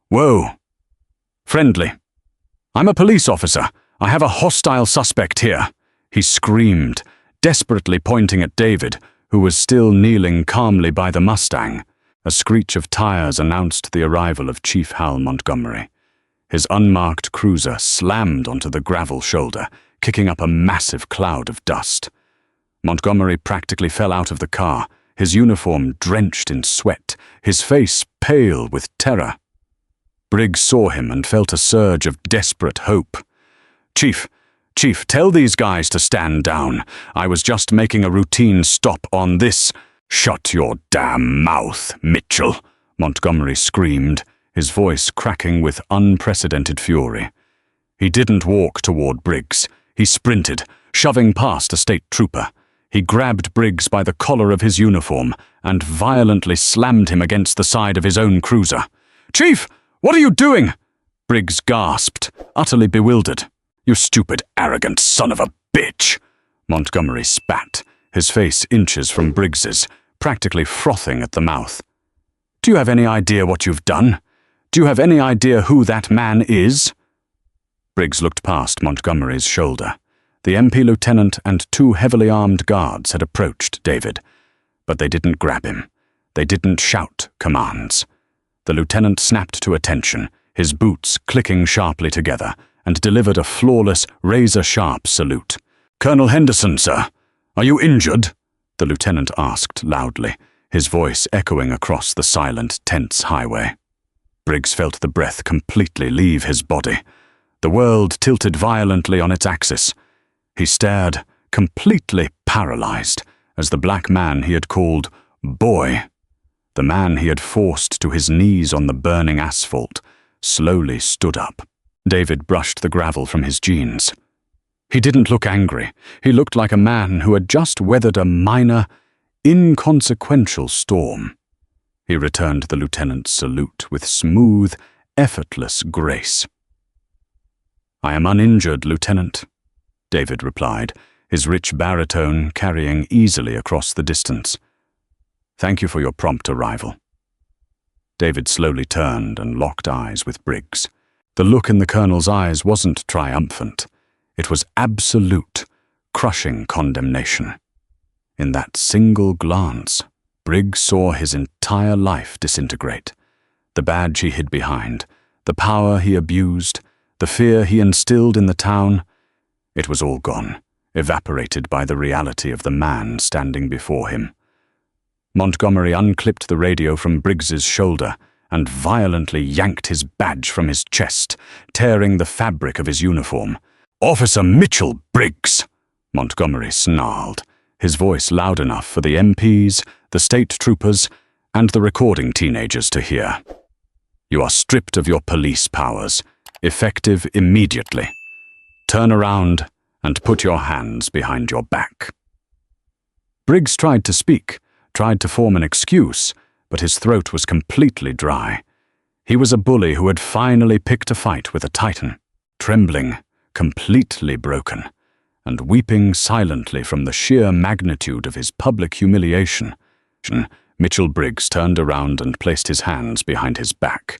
whoa. Friendly. I'm a police officer. I have a hostile suspect here," he screamed, desperately pointing at David, who was still kneeling calmly by the Mustang. A screech of tires announced the arrival of Chief Hal Montgomery. His unmarked cruiser slammed onto the gravel shoulder, kicking up a massive cloud of dust. Montgomery practically fell out of the car, his uniform drenched in sweat, his face pale with terror. Briggs saw him and felt a surge of desperate hope. Chief, tell these guys to stand down. I was just making a routine stop on this." "Shut your damn mouth, Mitchell," Montgomery screamed, his voice cracking with unprecedented fury. He didn't walk toward Briggs. He sprinted, shoving past a state trooper. He grabbed Briggs by the collar of his uniform and violently slammed him against the side of his own cruiser. "Chief, what are you doing?" Briggs gasped, utterly bewildered. "You stupid, arrogant son of a bitch!" Montgomery spat, his face inches from Briggs's, practically frothing at the mouth. "Do you have any idea what you've done? Do you have any idea who that man is?" Briggs looked past Montgomery's shoulder. The MP lieutenant and 2 heavily armed guards had approached David, but they didn't grab him. They didn't shout commands. The lieutenant snapped to attention, his boots clicking sharply together, and delivered a flawless, razor-sharp salute. "Colonel Henderson, sir. Are you injured?" the lieutenant asked loudly, his voice echoing across the silent, tense highway. Briggs felt the breath completely leave his body. The world tilted violently on its axis. He stared, completely paralyzed, as the black man he had called boy, the man he had forced to his knees on the burning asphalt, slowly stood up. David brushed the gravel from his jeans. He didn't look angry. He looked like a man who had just weathered a minor, inconsequential storm. He returned the lieutenant's salute with smooth, effortless grace. "I am uninjured, Lieutenant," David replied, his rich baritone carrying easily across the distance. "Thank you for your prompt arrival." David slowly turned and locked eyes with Briggs. The look in the colonel's eyes wasn't triumphant. It was absolute, crushing condemnation. In that single glance, Briggs saw his entire life disintegrate. The badge he hid behind, the power he abused, the fear he instilled in the town, it was all gone, evaporated by the reality of the man standing before him. Montgomery unclipped the radio from Briggs's shoulder and violently yanked his badge from his chest, tearing the fabric of his uniform. "Officer Mitchell Briggs!" Montgomery snarled, his voice loud enough for the MPs, the state troopers, and the recording teenagers to hear. "You are stripped of your police powers, effective immediately. Turn around and put your hands behind your back." Briggs tried to speak, tried to form an excuse, but his throat was completely dry. He was a bully who had finally picked a fight with a titan, trembling, completely broken, and weeping silently from the sheer magnitude of his public humiliation. Mitchell Briggs turned around and placed his hands behind his back.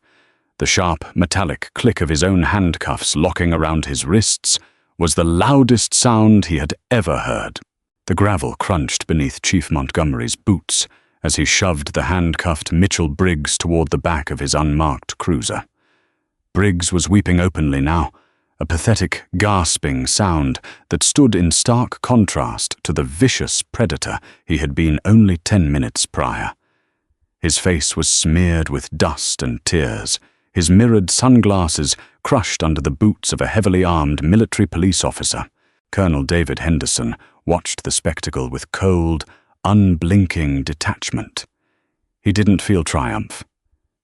The sharp, metallic click of his own handcuffs locking around his wrists was the loudest sound he had ever heard. The gravel crunched beneath Chief Montgomery's boots as he shoved the handcuffed Mitchell Briggs toward the back of his unmarked cruiser. Briggs was weeping openly now, a pathetic, gasping sound that stood in stark contrast to the vicious predator he had been only 10 minutes prior. His face was smeared with dust and tears, his mirrored sunglasses crushed under the boots of a heavily armed military police officer. Colonel David Henderson watched the spectacle with cold, unblinking detachment. He didn't feel triumph.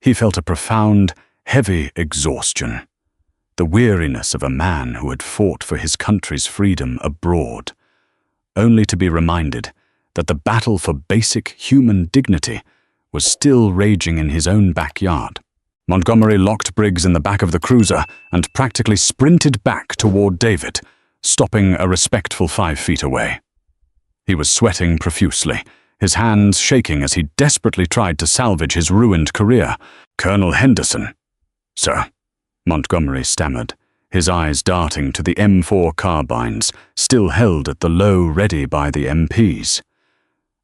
He felt a profound, heavy exhaustion. The weariness of a man who had fought for his country's freedom abroad, only to be reminded that the battle for basic human dignity was still raging in his own backyard. Montgomery locked Briggs in the back of the cruiser and practically sprinted back toward David, stopping a respectful 5 feet away. He was sweating profusely, his hands shaking as he desperately tried to salvage his ruined career. "Colonel Henderson." "Sir," Montgomery stammered, his eyes darting to the M4 carbines, still held at the low ready by the MPs.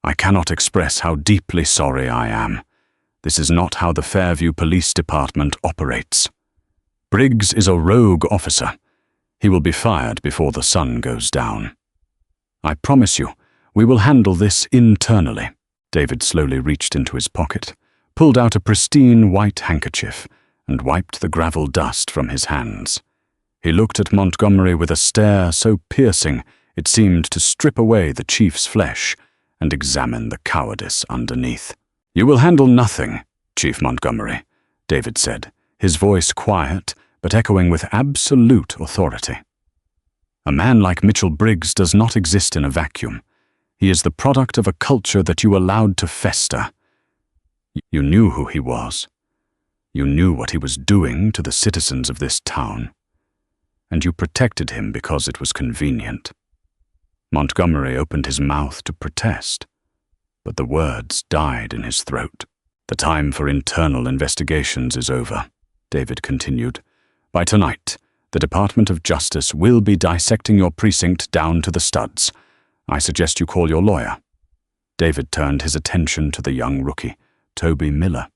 "I cannot express how deeply sorry I am. This is not how the Fairview Police Department operates. Briggs is a rogue officer. He will be fired before the sun goes down. I promise you, we will handle this internally." David slowly reached into his pocket, pulled out a pristine white handkerchief, and wiped the gravel dust from his hands. He looked at Montgomery with a stare so piercing it seemed to strip away the chief's flesh and examine the cowardice underneath. "You will handle nothing, Chief Montgomery," David said, his voice quiet but echoing with absolute authority. "A man like Mitchell Briggs does not exist in a vacuum. He is the product of a culture that you allowed to fester. You knew who he was. You knew what he was doing to the citizens of this town. And you protected him because it was convenient." Montgomery opened his mouth to protest, but the words died in his throat. "The time for internal investigations is over," David continued. "By tonight, the Department of Justice will be dissecting your precinct down to the studs. I suggest you call your lawyer." David turned his attention to the young rookie, Toby Miller.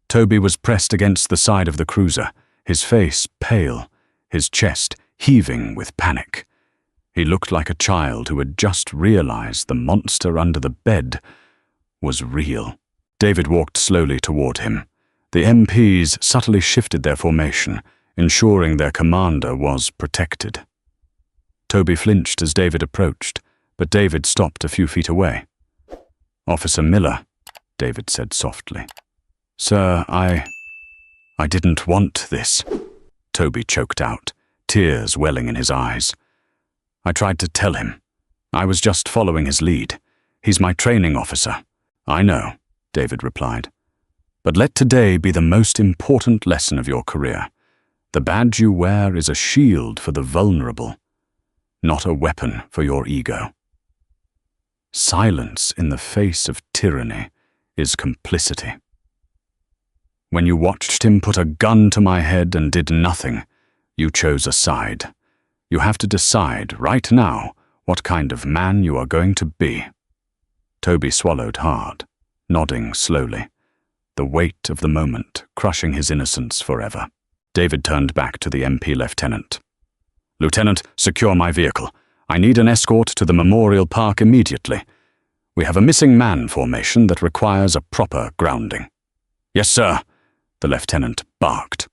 Toby was pressed against the side of the cruiser, his face pale, his chest heaving with panic. He looked like a child who had just realized the monster under the bed was real. David walked slowly toward him. The MPs subtly shifted their formation, ensuring their commander was protected. Toby flinched as David approached, but David stopped a few feet away. "Officer Miller," David said softly. "Sir, I didn't want this," Toby choked out, tears welling in his eyes. "I tried to tell him. I was just following his lead. He's my training officer." "I know," David replied. "But let today be the most important lesson of your career. The badge you wear is a shield for the vulnerable, not a weapon for your ego. Silence in the face of tyranny is complicity. When you watched him put a gun to my head and did nothing, you chose a side. You have to decide right now what kind of man you are going to be." Toby swallowed hard, nodding slowly, the weight of the moment crushing his innocence forever. David turned back to the MP lieutenant. "Lieutenant, secure my vehicle. I need an escort to the Memorial Park immediately. We have a missing man formation that requires a proper grounding." "Yes, sir," the lieutenant barked.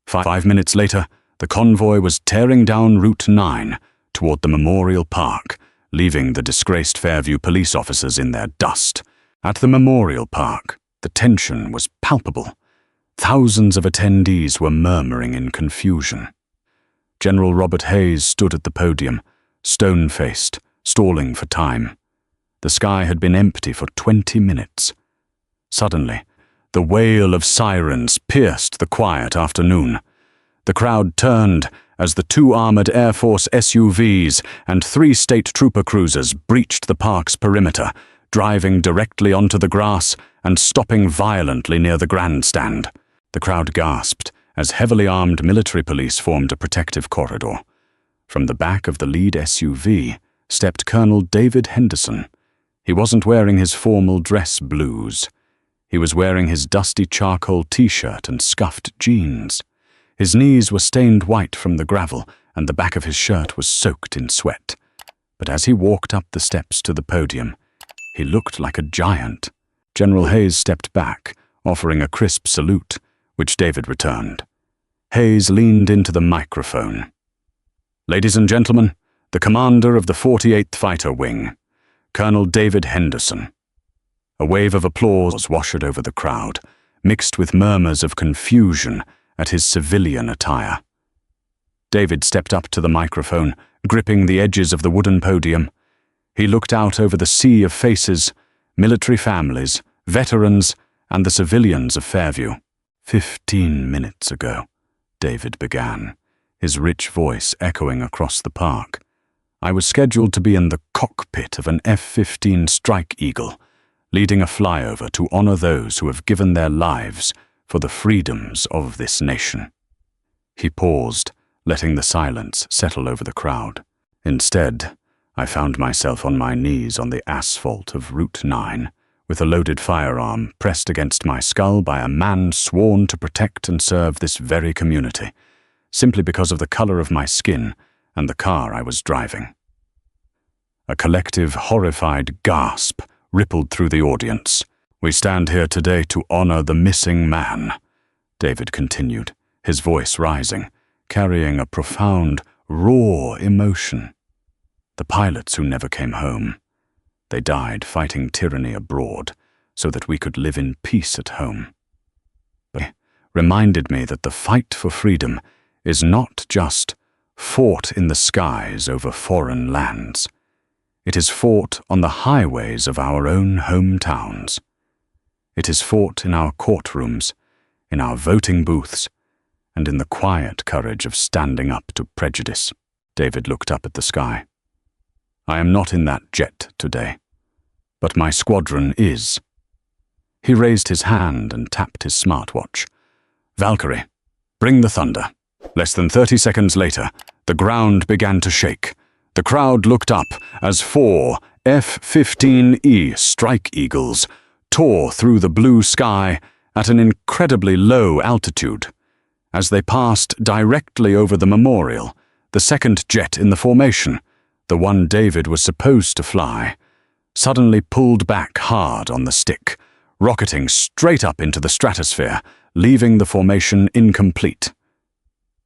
5 minutes later, the convoy was tearing down Route 9 toward the Memorial Park, leaving the disgraced Fairview police officers in their dust. At the Memorial Park, the tension was palpable. Thousands of attendees were murmuring in confusion. General Robert Hayes stood at the podium, stone-faced, stalling for time. The sky had been empty for 20 minutes. Suddenly, the wail of sirens pierced the quiet afternoon. The crowd turned as the 2 armored Air Force SUVs and 3 state trooper cruisers breached the park's perimeter, driving directly onto the grass and stopping violently near the grandstand. The crowd gasped as heavily armed military police formed a protective corridor. From the back of the lead SUV stepped Colonel David Henderson. He wasn't wearing his formal dress blues. He was wearing his dusty charcoal t-shirt and scuffed jeans. His knees were stained white from the gravel, and the back of his shirt was soaked in sweat. But as he walked up the steps to the podium, he looked like a giant. General Hayes stepped back, offering a crisp salute, which David returned. Hayes leaned into the microphone. "Ladies and gentlemen, the commander of the 48th Fighter Wing, Colonel David Henderson." A wave of applause washed over the crowd, mixed with murmurs of confusion at his civilian attire. David stepped up to the microphone, gripping the edges of the wooden podium. He looked out over the sea of faces, military families, veterans, and the civilians of Fairview. 15 minutes ago, David began, his rich voice echoing across the park. I was scheduled to be in the cockpit of an F-15 Strike Eagle, leading a flyover to honor those who have given their lives for the freedoms of this nation. He paused, letting the silence settle over the crowd. Instead, I found myself on my knees on the asphalt of Route 9, with a loaded firearm pressed against my skull by a man sworn to protect and serve this very community, simply because of the color of my skin and the car I was driving. A collective, horrified gasp rippled through the audience. "We stand here today to honor the missing man," David continued, his voice rising, carrying a profound, raw emotion. "The pilots who never came home. They died fighting tyranny abroad so that we could live in peace at home. But reminded me that the fight for freedom is not just fought in the skies over foreign lands. It is fought on the highways of our own hometowns. It is fought in our courtrooms, in our voting booths, and in the quiet courage of standing up to prejudice." David looked up at the sky. "I am not in that jet today, but my squadron is." He raised his hand and tapped his smartwatch. "Valkyrie, bring the thunder." Less than 30 seconds later, the ground began to shake. The crowd looked up as 4 F-15E Strike Eagles tore through the blue sky at an incredibly low altitude. As they passed directly over the memorial, the second jet in the formation, the one David was supposed to fly, suddenly pulled back hard on the stick, rocketing straight up into the stratosphere, leaving the formation incomplete.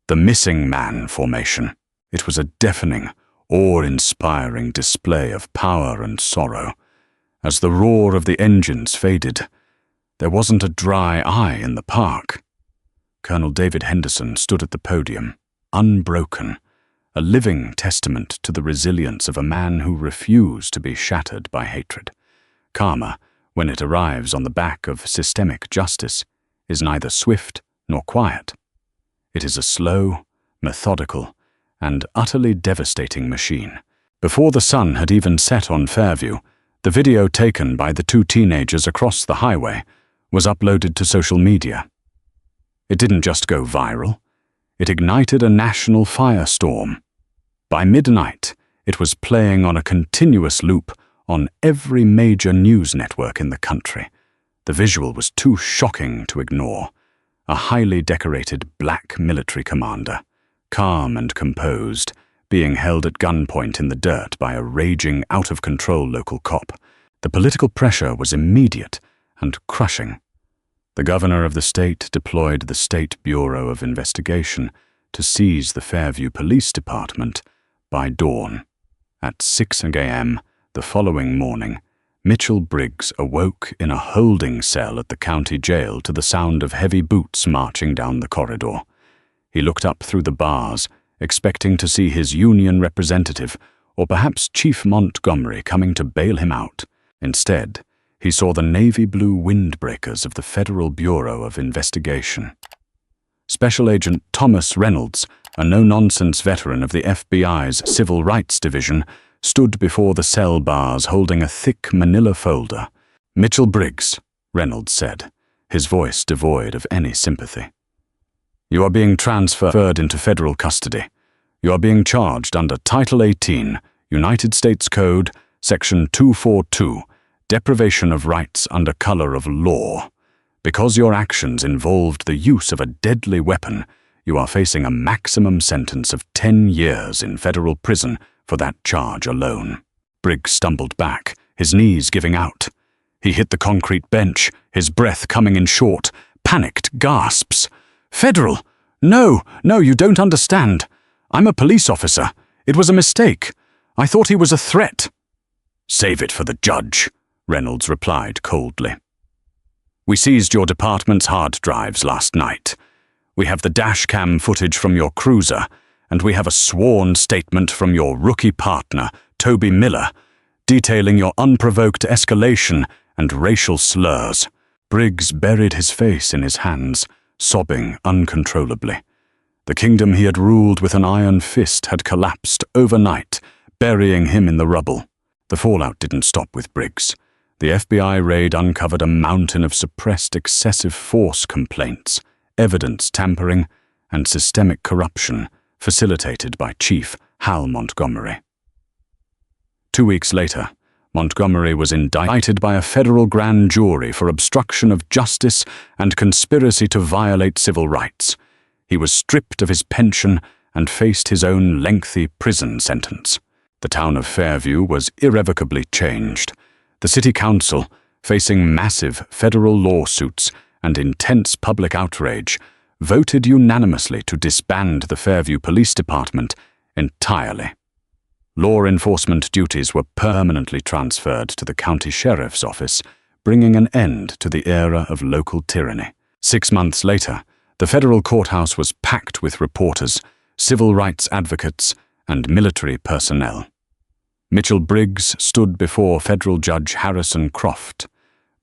The missing man formation. It was a deafening, awe-inspiring display of power and sorrow. As the roar of the engines faded, there wasn't a dry eye in the park. Colonel David Henderson stood at the podium, unbroken, a living testament to the resilience of a man who refused to be shattered by hatred. Karma, when it arrives on the back of systemic justice, is neither swift nor quiet. It is a slow, methodical, and utterly devastating machine. Before the sun had even set on Fairview, the video taken by the 2 teenagers across the highway was uploaded to social media. It didn't just go viral, it ignited a national firestorm. By midnight, it was playing on a continuous loop on every major news network in the country. The visual was too shocking to ignore. A highly decorated black military commander, calm and composed, being held at gunpoint in the dirt by a raging, out-of-control local cop. The political pressure was immediate and crushing. The governor of the state deployed the State Bureau of Investigation to seize the Fairview Police Department by dawn. At 6 a.m. the following morning, Mitchell Briggs awoke in a holding cell at the county jail to the sound of heavy boots marching down the corridor. He looked up through the bars, expecting to see his union representative, or perhaps Chief Montgomery, coming to bail him out. Instead, he saw the navy blue windbreakers of the Federal Bureau of Investigation. Special Agent Thomas Reynolds, a no-nonsense veteran of the FBI's Civil Rights Division, stood before the cell bars holding a thick manila folder. "Mitchell Briggs," Reynolds said, his voice devoid of any sympathy. "You are being transferred into federal custody. You are being charged under Title 18, United States Code, Section 242, Deprivation of Rights under Color of Law. Because your actions involved the use of a deadly weapon, you are facing a maximum sentence of 10 years in federal prison for that charge alone." Briggs stumbled back, his knees giving out. He hit the concrete bench, his breath coming in short, panicked gasps. "Federal! No, you don't understand. I'm a police officer. It was a mistake. I thought he was a threat." "Save it for the judge," Reynolds replied coldly. "We seized your department's hard drives last night. We have the dashcam footage from your cruiser, and we have a sworn statement from your rookie partner, Toby Miller, detailing your unprovoked escalation and racial slurs." Briggs buried his face in his hands, sobbing uncontrollably. The kingdom he had ruled with an iron fist had collapsed overnight, burying him in the rubble. The fallout didn't stop with Briggs. The FBI raid uncovered a mountain of suppressed excessive force complaints, evidence tampering, and systemic corruption, facilitated by Chief Hal Montgomery. 2 weeks later, Montgomery was indicted by a federal grand jury for obstruction of justice and conspiracy to violate civil rights. He was stripped of his pension and faced his own lengthy prison sentence. The town of Fairview was irrevocably changed. The city council, facing massive federal lawsuits and intense public outrage, voted unanimously to disband the Fairview Police Department entirely. Law enforcement duties were permanently transferred to the county sheriff's office, bringing an end to the era of local tyranny. 6 months later, the federal courthouse was packed with reporters, civil rights advocates, and military personnel. Mitchell Briggs stood before federal judge Harrison Croft.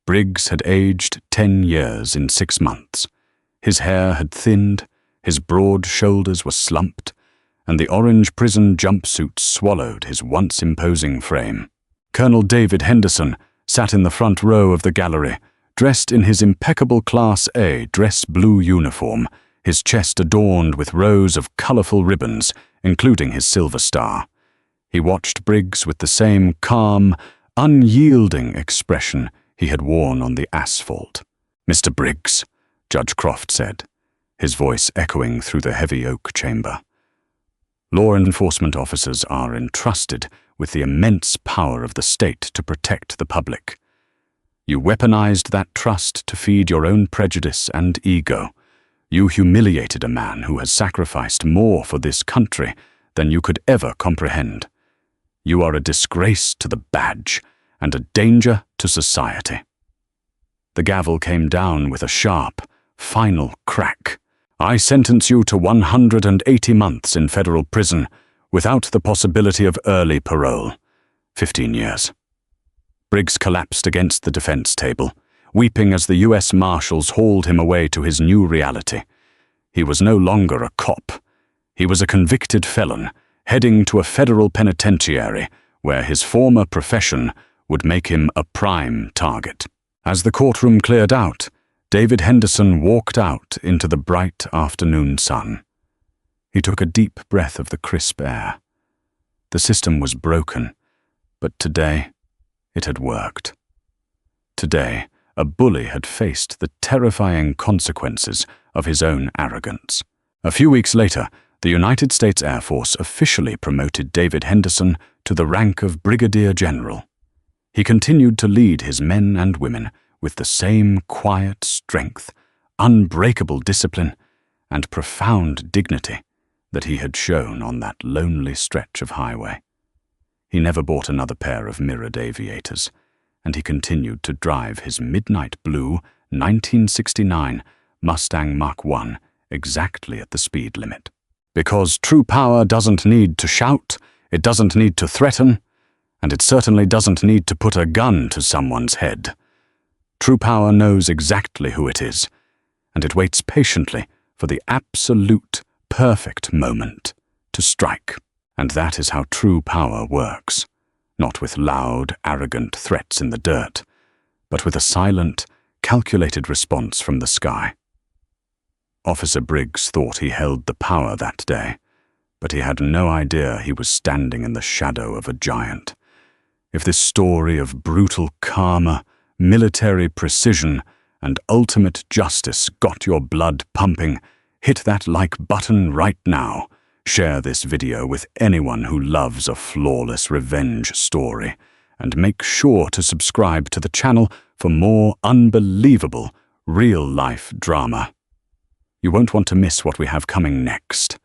Briggs had aged 10 years in 6 months. His hair had thinned, his broad shoulders were slumped, and the orange prison jumpsuit swallowed his once imposing frame. Colonel David Henderson sat in the front row of the gallery, dressed in his impeccable Class A dress blue uniform, his chest adorned with rows of colorful ribbons, including his silver star. He watched Briggs with the same calm, unyielding expression he had worn on the asphalt. "Mr. Briggs," Judge Croft said, his voice echoing through the heavy oak chamber. "Law enforcement officers are entrusted with the immense power of the state to protect the public. You weaponized that trust to feed your own prejudice and ego. You humiliated a man who has sacrificed more for this country than you could ever comprehend. You are a disgrace to the badge and a danger to society." The gavel came down with a sharp, final crack. "I sentence you to 180 months in federal prison without the possibility of early parole. 15 years. Briggs collapsed against the defense table, weeping as the U.S. Marshals hauled him away to his new reality. He was no longer a cop. He was a convicted felon, heading to a federal penitentiary where his former profession would make him a prime target. As the courtroom cleared out, David Henderson walked out into the bright afternoon sun. He took a deep breath of the crisp air. The system was broken, but today it had worked. Today, a bully had faced the terrifying consequences of his own arrogance. A few weeks later, the United States Air Force officially promoted David Henderson to the rank of Brigadier General. He continued to lead his men and women with the same quiet strength, unbreakable discipline, and profound dignity that he had shown on that lonely stretch of highway. He never bought another pair of mirrored aviators, and he continued to drive his midnight blue 1969 Mustang Mach 1 exactly at the speed limit. Because true power doesn't need to shout, it doesn't need to threaten, and it certainly doesn't need to put a gun to someone's head. True power knows exactly who it is, and it waits patiently for the absolute, perfect moment to strike. And that is how true power works, not with loud, arrogant threats in the dirt, but with a silent, calculated response from the sky. Officer Briggs thought he held the power that day, but he had no idea he was standing in the shadow of a giant. If this story of brutal karma, military precision, and ultimate justice got your blood pumping, hit that like button right now. Share this video with anyone who loves a flawless revenge story, and make sure to subscribe to the channel for more unbelievable real-life drama. You won't want to miss what we have coming next.